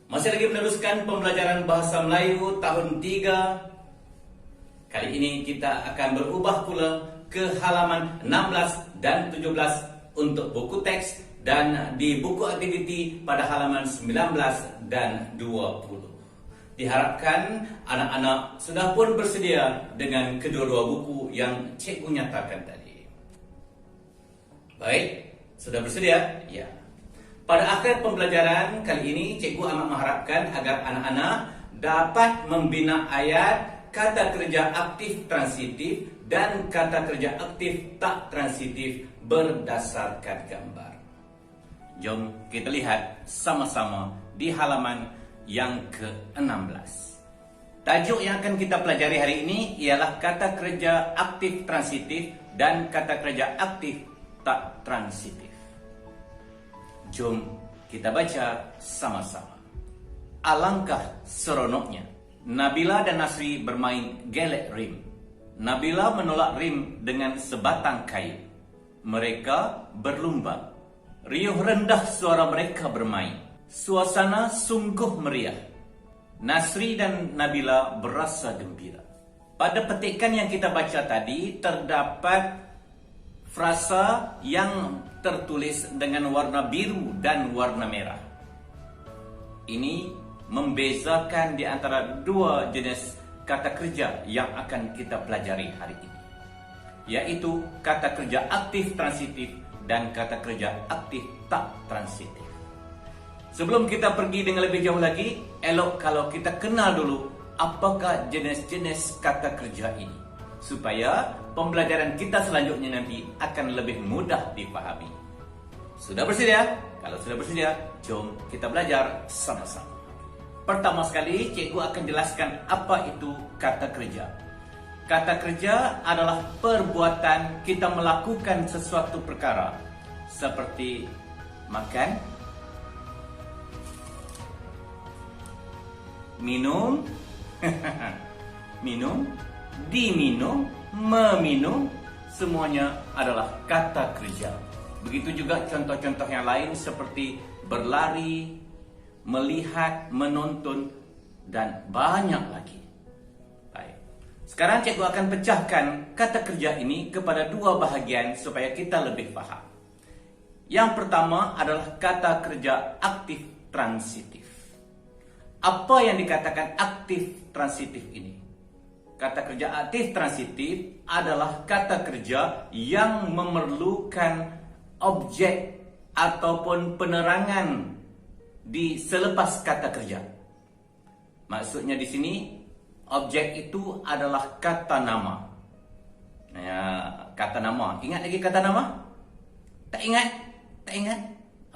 Masih lagi meneruskan pembelajaran Bahasa Melayu tahun 3. Kali ini kita akan berubah pula ke halaman 16 dan 17 untuk buku teks dan di buku aktiviti pada halaman 19 dan 20. Diharapkan anak-anak sudah pun bersedia dengan kedua-dua buku yang cikgu nyatakan tadi. Baik, sudah bersedia? Ya. Pada akhir pembelajaran kali ini, cikgu amat mengharapkan agar anak-anak dapat membina ayat kata kerja aktif transitif dan kata kerja aktif tak transitif berdasarkan gambar. Jom kita lihat sama-sama di halaman yang ke-16. Tajuk yang akan kita pelajari hari ini ialah kata kerja aktif transitif dan kata kerja aktif tak transitif. Jom kita baca sama-sama. Alangkah seronoknya Nabila dan Nasri bermain gelek rim. Nabila menolak rim dengan sebatang kayu. Mereka berlumba. Riuh rendah suara mereka bermain. Suasana sungguh meriah. Nasri dan Nabila berasa gembira. Pada petikan yang kita baca tadi terdapat frasa yang tertulis dengan warna biru dan warna merah. Ini membezakan di antara dua jenis kata kerja yang akan kita pelajari hari ini, yaitu kata kerja aktif transitif dan kata kerja aktif tak transitif. Sebelum kita pergi dengan lebih jauh lagi, elok kalau kita kenal dulu apakah jenis-jenis kata kerja ini, supaya pembelajaran kita selanjutnya nanti akan lebih mudah dipahami. Sudah bersedia? Kalau sudah bersedia, jom kita belajar sama-sama. Pertama sekali, cikgu akan jelaskan apa itu kata kerja. Kata kerja adalah perbuatan kita melakukan sesuatu perkara, seperti makan, minum, minum, diminum, meminum, semuanya adalah kata kerja. Begitu juga contoh-contoh yang lain seperti berlari, melihat, menonton, dan banyak lagi. Baik. Sekarang cikgu akan pecahkan kata kerja ini kepada dua bahagian supaya kita lebih faham. Yang pertama adalah kata kerja aktif transitif. Apa yang dikatakan aktif transitif ini? Kata kerja aktif transitif adalah kata kerja yang memerlukan objek ataupun penerangan di selepas kata kerja. Maksudnya di sini objek itu adalah kata nama. Ya, kata nama. Ingat lagi kata nama? Tak ingat? Tak ingat?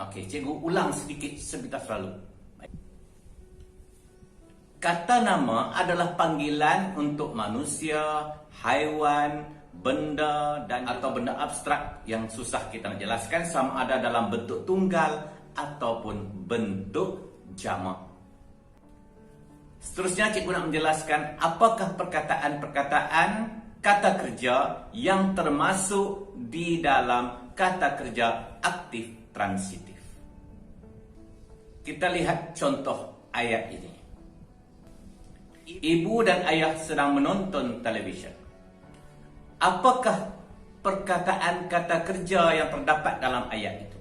Okey, cikgu ulang sedikit sebentar selalu. Kata nama adalah panggilan untuk manusia, haiwan, benda dan atau benda abstrak yang susah kita nak jelaskan sama ada dalam bentuk tunggal ataupun bentuk jamak. Seterusnya cikgu nak menjelaskan apakah perkataan-perkataan kata kerja yang termasuk di dalam kata kerja aktif transitif. Kita lihat contoh ayat ini. Ibu dan ayah sedang menonton televisyen. Apakah perkataan kata kerja yang terdapat dalam ayat itu?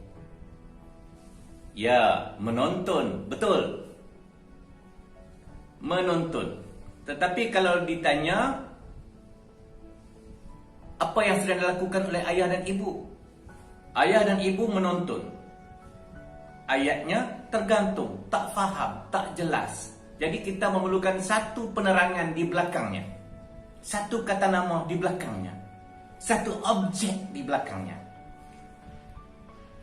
Ya, menonton. Betul. Menonton. Tetapi kalau ditanya, apa yang sedang dilakukan oleh ayah dan ibu? Ayah dan ibu menonton. Ayatnya tergantung, tak faham, tak jelas. Jadi kita memerlukan satu penerangan di belakangnya. Satu kata nama di belakangnya. Satu objek di belakangnya.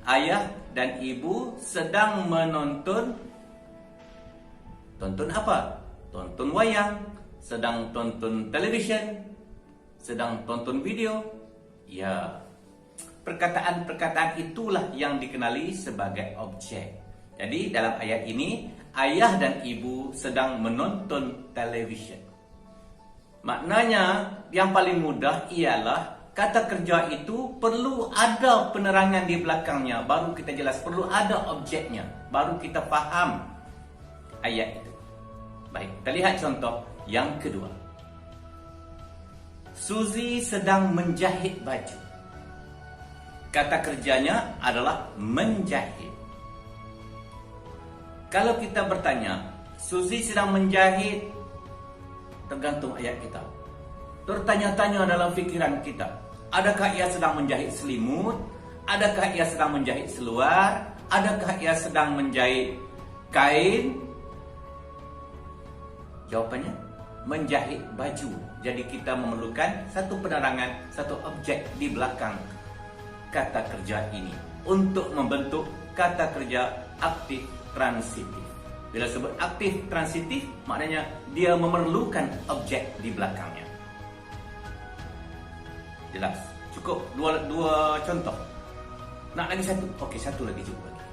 Ayah dan ibu sedang menonton. Tonton apa? Tonton wayang. Sedang tonton televisyen. Sedang tonton video. Ya. Perkataan-perkataan itulah yang dikenali sebagai objek. Jadi dalam ayat ini, ayah dan ibu sedang menonton televisyen. Maknanya yang paling mudah ialah kata kerja itu perlu ada penerangan di belakangnya baru kita jelas, perlu ada objeknya baru kita faham. ayat itu. Baik, kita lihat contoh yang kedua. Suzy sedang menjahit baju. Kata kerjanya adalah menjahit. Kalau kita bertanya, Suzy sedang menjahit, tergantung ayat kita. Tertanya-tanya dalam fikiran kita, adakah ia sedang menjahit selimut? Adakah ia sedang menjahit seluar? Adakah ia sedang menjahit kain? Jawapannya, menjahit baju. Jadi kita memerlukan satu penerangan, satu objek di belakang kata kerja ini untuk membentuk kata kerja aktif transitif. Bila sebut aktif transitif, maknanya dia memerlukan objek di belakangnya. Jelas? Cukup dua contoh. Nak lagi satu? Okey, satu lagi cukup lagi.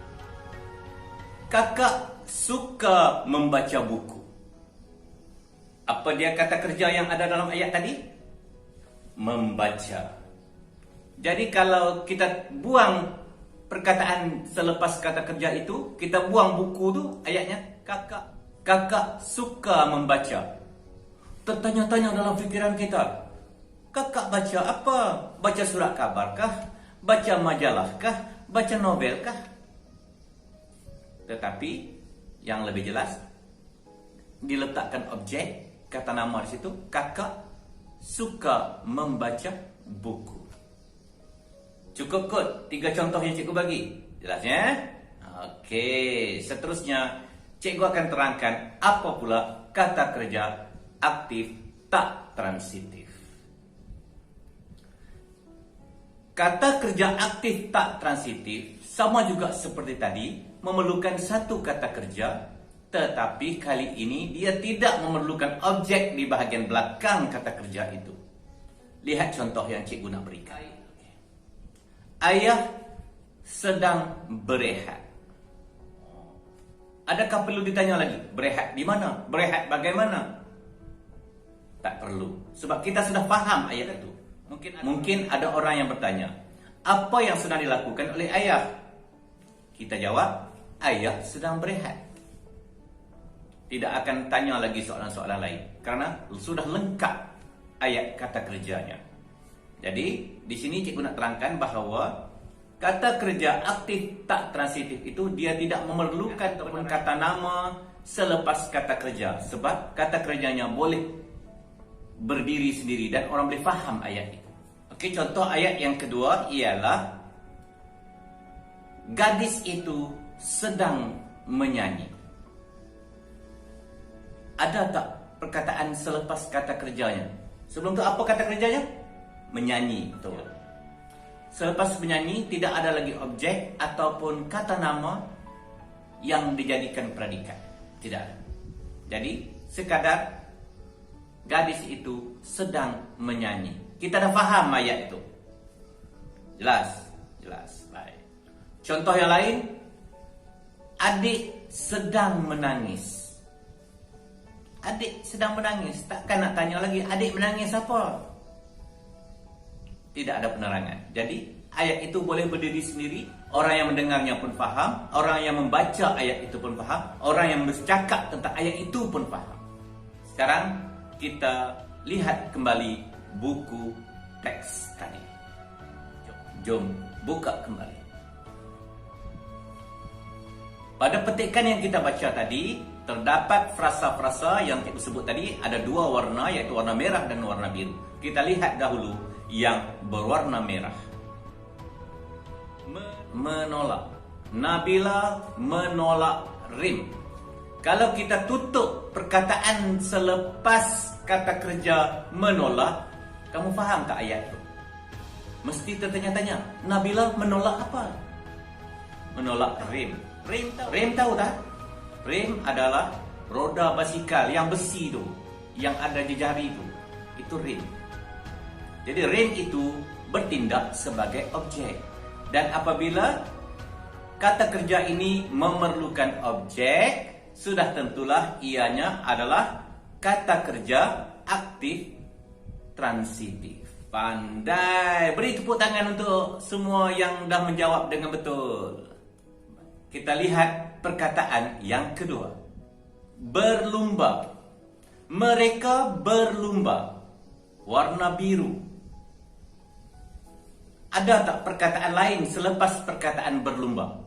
Kakak suka membaca buku. Apa dia kata kerja yang ada dalam ayat tadi? Membaca. Jadi kalau kita buang perkataan selepas kata kerja itu, kita buang buku tu, ayatnya kakak suka membaca. Tertanya-tanya dalam fikiran kita, kakak baca apa? Baca surat khabar kah? Baca majalah kah? Baca novel kah? Tetapi yang lebih jelas, diletakkan objek kata nama di situ, kakak suka membaca buku. Cukup kot 3 contoh yang cikgu bagi. Jelasnya? Okey, seterusnya cikgu akan terangkan apa pula kata kerja aktif tak transitif. Kata kerja aktif tak transitif sama juga seperti tadi, memerlukan satu kata kerja, tetapi kali ini dia tidak memerlukan objek di bahagian belakang kata kerja itu. Lihat contoh yang cikgu nak berikan. Ayah sedang berehat. Adakah perlu ditanya lagi? Berehat di mana? Berehat bagaimana? Tak perlu. Sebab kita sudah faham ayat itu. Mungkin ada orang yang bertanya, apa yang sedang dilakukan oleh ayah? Kita jawab, ayah sedang berehat. Tidak akan tanya lagi soalan-soalan lain, kerana sudah lengkap ayat kata kerjanya. Jadi, di sini cikgu nak terangkan bahawa kata kerja aktif tak transitif itu dia tidak memerlukan ataupun kata nama selepas kata kerja, sebab kata kerjanya boleh berdiri sendiri dan orang boleh faham ayat itu. Okey, contoh ayat yang kedua ialah gadis itu sedang menyanyi. Ada tak perkataan selepas kata kerjanya? Sebelum tu apa kata kerjanya? Menyanyi, betul. Selepas menyanyi tidak ada lagi objek ataupun kata nama yang dijadikan predikat. Tidak ada. Jadi sekadar gadis itu sedang menyanyi. Kita dah faham ayat itu. Jelas? Jelas. Baik. Contoh yang lain, adik sedang menangis. Adik sedang menangis. Takkan nak tanya lagi, adik menangis apa? Tidak ada penerangan. Jadi ayat itu boleh berdiri sendiri. Orang yang mendengarnya pun faham. Orang yang membaca ayat itu pun faham. Orang yang bercakap tentang ayat itu pun faham. Sekarang kita lihat kembali buku teks tadi. Jom buka kembali. Pada petikan yang kita baca tadi, terdapat frasa-frasa yang kita sebut tadi, ada 2 warna, iaitu warna merah dan warna biru. Kita lihat dahulu yang berwarna merah. Menolak. Nabila menolak Rim. Kalau kita tutup perkataan selepas kata kerja menolak, kamu faham tak ayat itu? Mesti tertanya-tanya, Nabila menolak apa? Menolak Rim. Rim tahu tak? Rim adalah roda basikal yang besi tu, yang ada jari tu. Itu rim. Jadi rim itu bertindak sebagai objek. Dan apabila kata kerja ini memerlukan objek, sudah tentulah ianya adalah kata kerja aktif transitif. Pandai. Beri tepuk tangan untuk semua yang dah menjawab dengan betul. Kita lihat perkataan yang kedua. berlumba. Mereka berlumba. Warna biru. Ada tak perkataan lain selepas perkataan berlumba?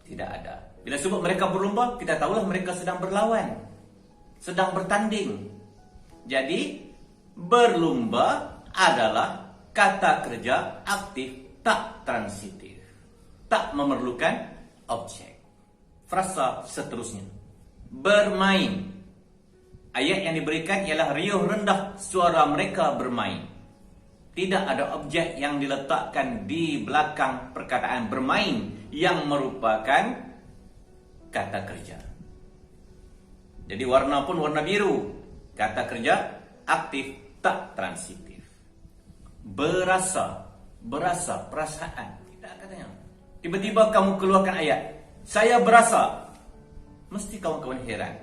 Tidak ada. Bila sebut mereka berlumba, kita tahulah mereka sedang berlawan, sedang bertanding. Jadi, berlumba adalah kata kerja aktif tak transitif, tak memerlukan objek. Frasa seterusnya, bermain. Ayat yang diberikan ialah riuh rendah suara mereka bermain. Tidak ada objek yang diletakkan di belakang perkataan bermain yang merupakan kata kerja. Jadi warna pun warna biru. Kata kerja aktif tak transitif. Berasa, perasaan. Tidak katanya. Tiba-tiba kamu keluarkan ayat, saya berasa. Mesti kawan-kawan heran.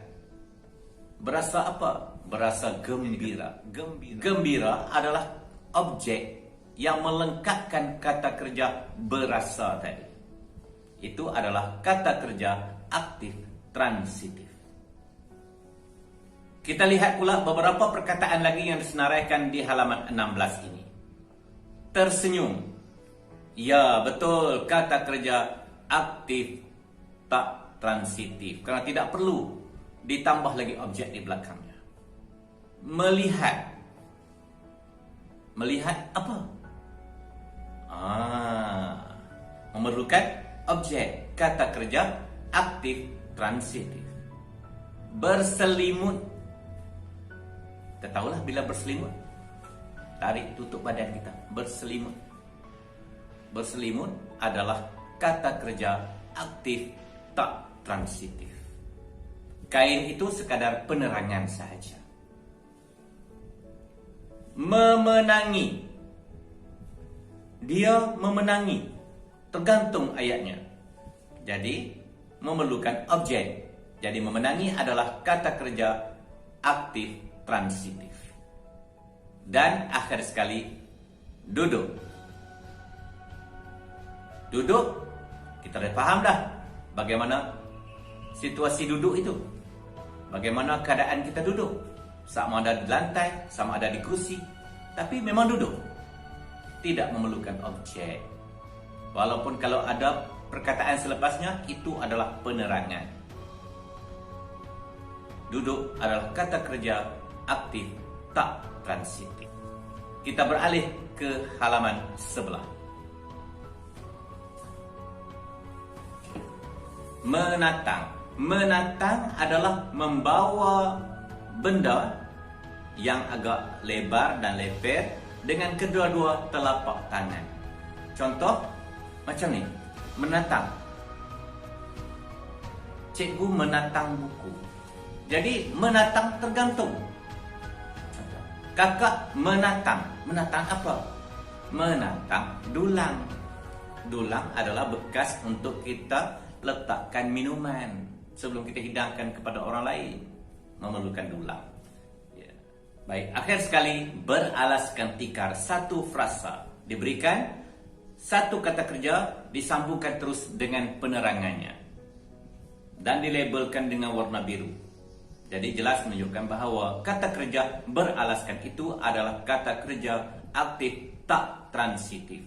Berasa apa? Berasa gembira. Gembira adalah objek yang melengkapkan kata kerja berasa tadi. Itu adalah kata kerja aktif transitif. Kita lihat pula beberapa perkataan lagi yang disenaraikan di halaman 16 ini. Tersenyum. Ya, betul, kata kerja aktif tak transitif, karena tidak perlu ditambah lagi objek di belakangnya. Melihat. Melihat apa? Memerlukan objek, kata kerja aktif transitif. Berselimut. Kita tahulah bila berselimut, tarik tutup badan kita, berselimut. Berselimut adalah kata kerja aktif tak transitif. Kain itu sekadar penerangan sahaja. Memenangi. Dia memenangi. Tergantung ayatnya. Jadi, memerlukan objek. Jadi, memenangi adalah kata kerja aktif transitif. Dan akhir sekali, duduk. Duduk, kita dah faham dah bagaimana situasi duduk itu. Bagaimana keadaan kita duduk. Sama ada di lantai, sama ada di kursi, tapi memang duduk. Tidak memerlukan objek. Walaupun kalau ada perkataan selepasnya, itu adalah penerangan. Duduk adalah kata kerja aktif tak transitif. Kita beralih ke halaman sebelah. Menatang. Menatang adalah membawa benda yang agak lebar dan leper dengan kedua-dua telapak tangan. Contoh macam ni, menatang. Cikgu menatang buku. Jadi menatang tergantung. Contoh, kakak menatang. Menatang apa? Menatang dulang. Dulang adalah bekas untuk kita letakkan minuman sebelum kita hidangkan kepada orang lain. Memerlukan dulang. Ya. Baik, akhir sekali, beralaskan tikar. Satu frasa diberikan, satu kata kerja disambungkan terus dengan penerangannya dan dilabelkan dengan warna biru. Jadi jelas menunjukkan bahawa kata kerja beralaskan itu adalah kata kerja aktif tak transitif.